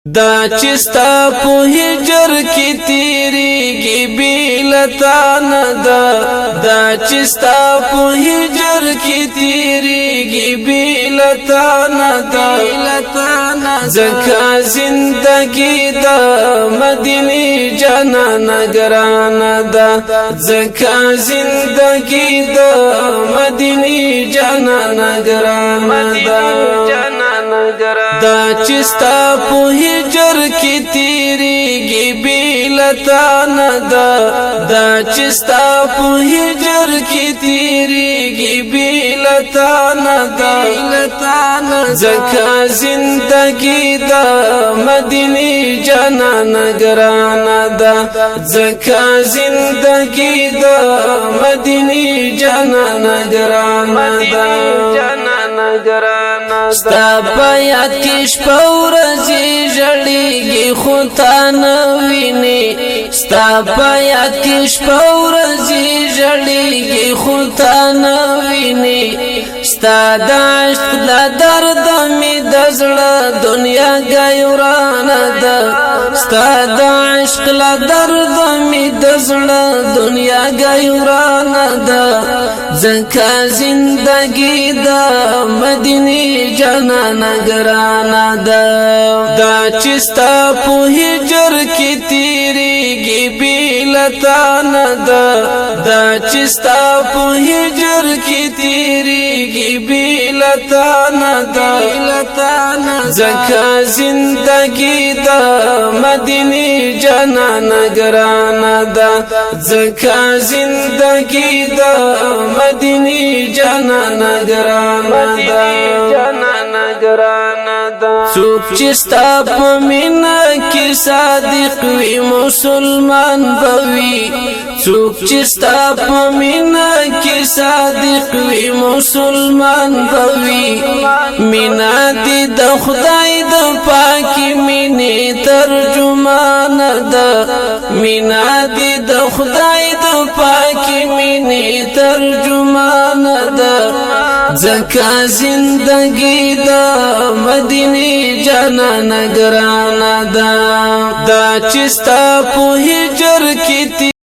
دا چستا په هجر کې تیریږي بیلتا نه دا چستا په هجر کې تیریږي بیلتا نه زکه زندگی دا مدینه جنان ګران دا زکه زندگی دا مدینه جنان ګران دا چستا په هجر کی تیریږي بیلتا نه دا چستا په هجر کی تیریږي بیلتا نه زکه زندگی دا مدینه جنان ګران دا زکه زندگی دا مدینه جنان ګران ستا بیات کش پورزی جڑیگی خوتان وینی ستا بیات کش پورزی جڑیگی خوتان وینی ستا داشت دا درد می دزل دنیا گیوران دا ستا داشت لا درد می دزل دنیا گیوران دا زکا زندگی دا مدینی جنان ګران دا چستا په هجر کې تیریږي بیلتا نه دا چستا په هجر کې تیریږي بیلتا نه زکه زندگی دا مدینه جنان ګران دا زکه زندگی دا مدینه جنان ګران څوک چې ستا په مینا کې صادق وي مسلمان بوي څوک چې ستا په مینا کې صادق وي مسلمان بوي مینا دې د خدای د پاکي مینې ترجمان ده مینا دې د خدای د پاکي مینې ترجمان ده زکه زندگی دا مدینه جنان ګران دا چستا په هجر کې